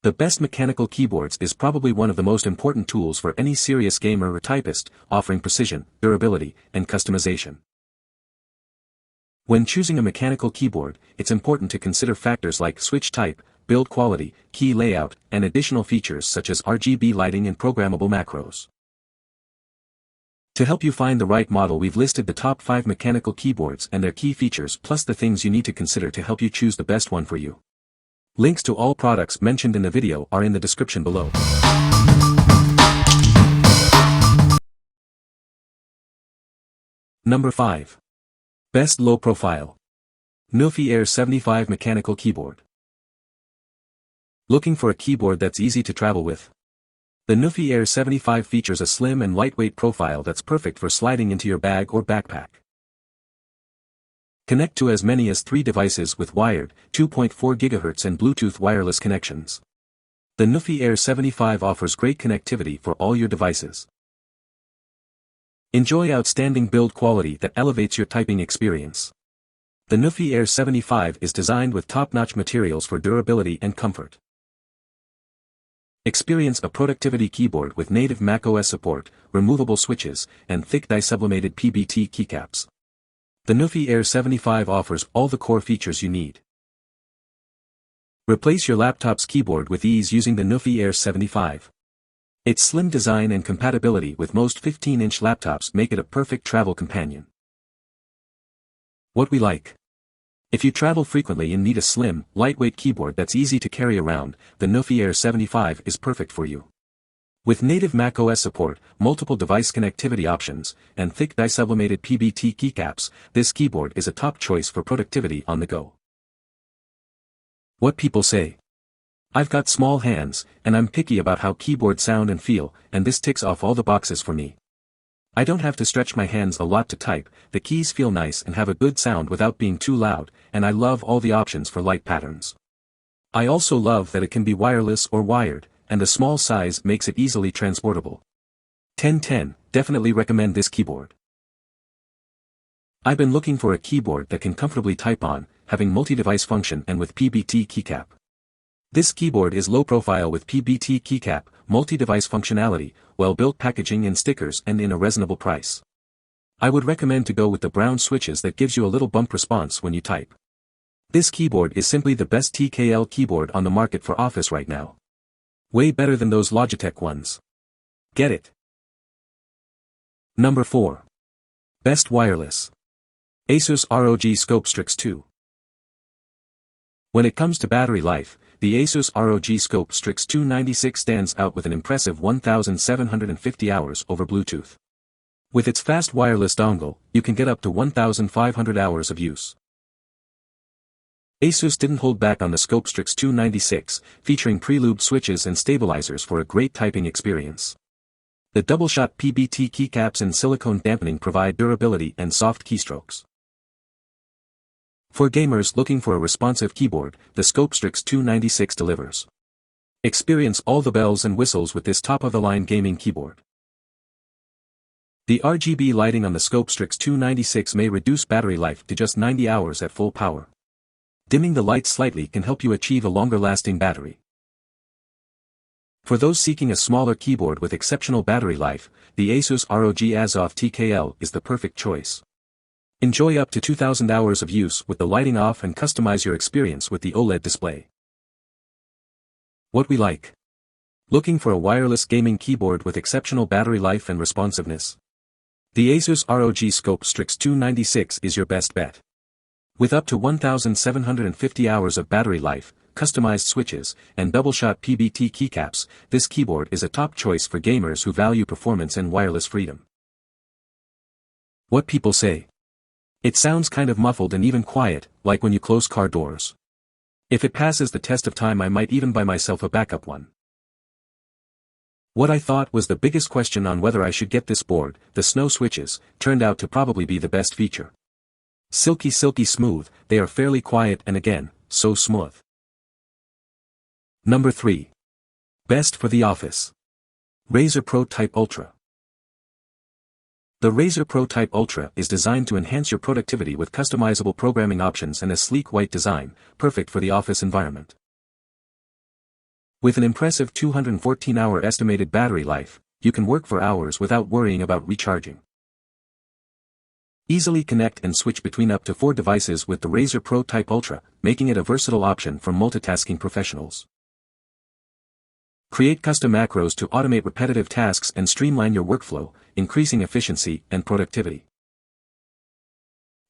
The best mechanical keyboards is probably one of the most important tools for any serious gamer or typist, offering precision, durability, and customization. When choosing a mechanical keyboard, it's important to consider factors like switch type, build quality, key layout, and additional features such as RGB lighting and programmable macros. To help you find the right model, we've listed the top 5 mechanical keyboards and their key features plus the things you need to consider to help you choose the best one for you. Links to all products mentioned in the video are in the description below. Number 5. Best Low Profile. NUPHY Air 75 Mechanical Keyboard. Looking for a keyboard that's easy to travel with? The NUPHY Air 75 features a slim and lightweight profile that's perfect for sliding into your bag or backpack. Connect to as many as 3 devices with wired, 2.4 GHz and Bluetooth wireless connections. The NUPHY Air 75 offers great connectivity for all your devices. Enjoy outstanding build quality that elevates your typing experience. The NUPHY Air 75 is designed with top-notch materials for durability and comfort. Experience a productivity keyboard with native macOS support, removable switches, and thick disublimated PBT keycaps. The NUPHY Air 75 offers all the core features you need. Replace your laptop's keyboard with ease using the NUPHY Air 75. Its slim design and compatibility with most 15-inch laptops make it a perfect travel companion. What we like. If you travel frequently and need a slim, lightweight keyboard that's easy to carry around, the NUPHY Air 75 is perfect for you. With native macOS support, multiple device connectivity options, and thick disublimated PBT keycaps, this keyboard is a top choice for productivity on the go. What people say. I've got small hands, and I'm picky about how keyboards sound and feel, and this ticks off all the boxes for me. I don't have to stretch my hands a lot to type, the keys feel nice and have a good sound without being too loud, and I love all the options for light patterns. I also love that it can be wireless or wired, and the small size makes it easily transportable. 10/10, definitely recommend this keyboard. I've been looking for a keyboard that can comfortably type on, having multi-device function and with PBT keycap. This keyboard is low profile with PBT keycap, multi-device functionality, well-built packaging and stickers and in a reasonable price. I would recommend to go with the brown switches that gives you a little bump response when you type. This keyboard is simply the best TKL keyboard on the market for office right now. Way better than those Logitech ones. Get it. Number 4. Best Wireless. ASUS ROG Scope STRIX 2. When it comes to battery life, the ASUS ROG Scope STRIX 296 stands out with an impressive 1,750 hours over Bluetooth. With its fast wireless dongle, you can get up to 1,500 hours of use. ASUS didn't hold back on the Scope STRIX 296, featuring pre-lubed switches and stabilizers for a great typing experience. The double-shot PBT keycaps and silicone dampening provide durability and soft keystrokes. For gamers looking for a responsive keyboard, the Scope STRIX 296 delivers. Experience all the bells and whistles with this top-of-the-line gaming keyboard. The RGB lighting on the Scope STRIX 296 may reduce battery life to just 90 hours at full power. Dimming the lights slightly can help you achieve a longer-lasting battery. For those seeking a smaller keyboard with exceptional battery life, the ASUS ROG ASUS TKL is the perfect choice. Enjoy up to 2,000 hours of use with the lighting off and customize your experience with the OLED display. What we like. Looking for a wireless gaming keyboard with exceptional battery life and responsiveness? The ASUS ROG Scope STRIX 296 is your best bet. With up to 1,750 hours of battery life, customized switches, and double-shot PBT keycaps, this keyboard is a top choice for gamers who value performance and wireless freedom. What people say. It sounds kind of muffled and even quiet, like when you close car doors. If it passes the test of time, I might even buy myself a backup one. What I thought was the biggest question on whether I should get this board, the snow switches, turned out to probably be the best feature. Silky smooth, they are fairly quiet and again, so smooth. Number 3. Best for the office. RAZER Pro Type Ultra. The RAZER Pro Type Ultra is designed to enhance your productivity with customizable programming options and a sleek white design, perfect for the office environment. With an impressive 214-hour estimated battery life, you can work for hours without worrying about recharging. Easily connect and switch between up to 4 devices with the RAZER Pro Type Ultra, making it a versatile option for multitasking professionals. Create custom macros to automate repetitive tasks and streamline your workflow, increasing efficiency and productivity.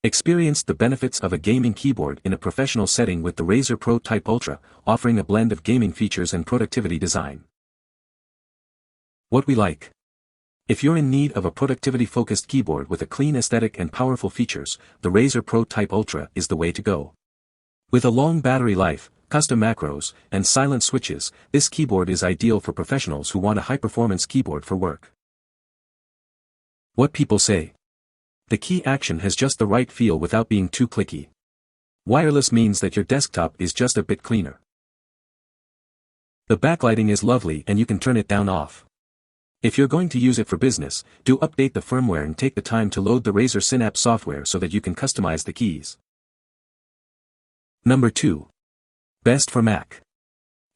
Experience the benefits of a gaming keyboard in a professional setting with the RAZER Pro Type Ultra, offering a blend of gaming features and productivity design. What we like. If you're in need of a productivity-focused keyboard with a clean aesthetic and powerful features, the RAZER Pro Type Ultra is the way to go. With a long battery life, custom macros, and silent switches, this keyboard is ideal for professionals who want a high-performance keyboard for work. What people say. The key action has just the right feel without being too clicky. Wireless means that your desktop is just a bit cleaner. The backlighting is lovely and you can turn it down off. If you're going to use it for business, do update the firmware and take the time to load the RAZER Synapse software so that you can customize the keys. Number 2. Best for Mac.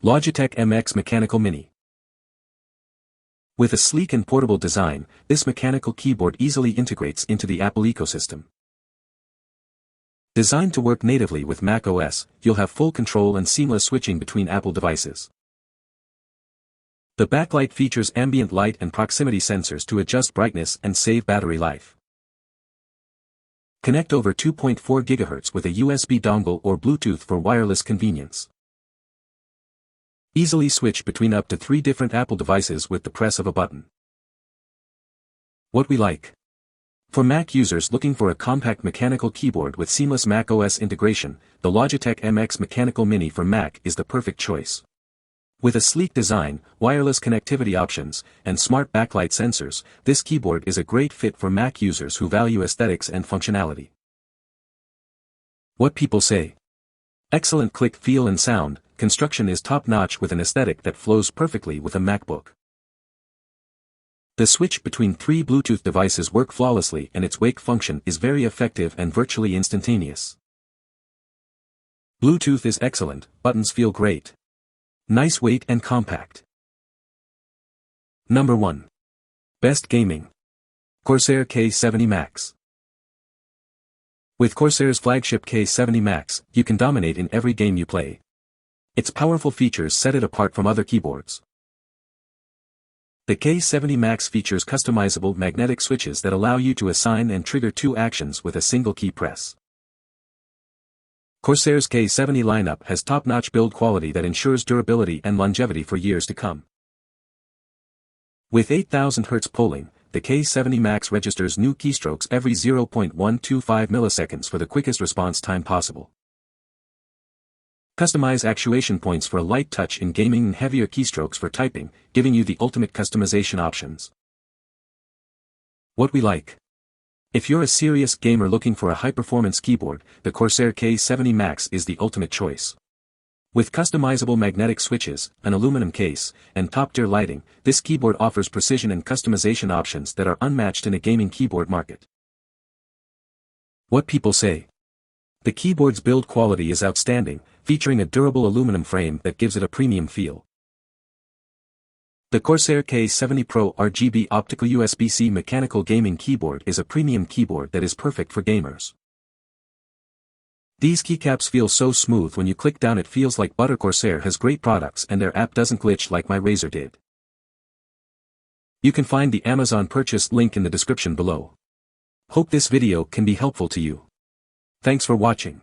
Logitech MX Mechanical Mini. With a sleek and portable design, this mechanical keyboard easily integrates into the Apple ecosystem. Designed to work natively with Mac OS, you'll have full control and seamless switching between Apple devices. The backlight features ambient light and proximity sensors to adjust brightness and save battery life. Connect over 2.4 GHz with a USB dongle or Bluetooth for wireless convenience. Easily switch between up to 3 different Apple devices with the press of a button. What we like. For Mac users looking for a compact mechanical keyboard with seamless Mac OS integration, the Logitech MX Mechanical Mini for Mac is the perfect choice. With a sleek design, wireless connectivity options, and smart backlight sensors, this keyboard is a great fit for Mac users who value aesthetics and functionality. What people say. Excellent click feel and sound, construction is top-notch with an aesthetic that flows perfectly with a MacBook. The switch between 3 Bluetooth devices work flawlessly and its wake function is very effective and virtually instantaneous. Bluetooth is excellent, buttons feel great. Nice weight and compact. Number 1. Best Gaming. CORSAIR K70 Max. With CORSAIR's flagship K70 Max, you can dominate in every game you play. Its powerful features set it apart from other keyboards. The K70 Max features customizable magnetic switches that allow you to assign and trigger 2 actions with a single key press. CORSAIR's K70 lineup has top-notch build quality that ensures durability and longevity for years to come. With 8000 Hz polling, the K70 Max registers new keystrokes every 0.125 milliseconds for the quickest response time possible. Customize actuation points for a light touch in gaming and heavier keystrokes for typing, giving you the ultimate customization options. What we like. If you're a serious gamer looking for a high-performance keyboard, the CORSAIR K70 Max is the ultimate choice. With customizable magnetic switches, an aluminum case, and top-tier lighting, this keyboard offers precision and customization options that are unmatched in a gaming keyboard market. What people say. The keyboard's build quality is outstanding, featuring a durable aluminum frame that gives it a premium feel. The CORSAIR K70 Pro RGB optical USB-C mechanical gaming keyboard is a premium keyboard that is perfect for gamers. These keycaps feel so smooth when you click down, it feels like butter. CORSAIR has great products and their app doesn't glitch like my RAZER did. You can find the Amazon purchase link in the description below. Hope this video can be helpful to you. Thanks for watching.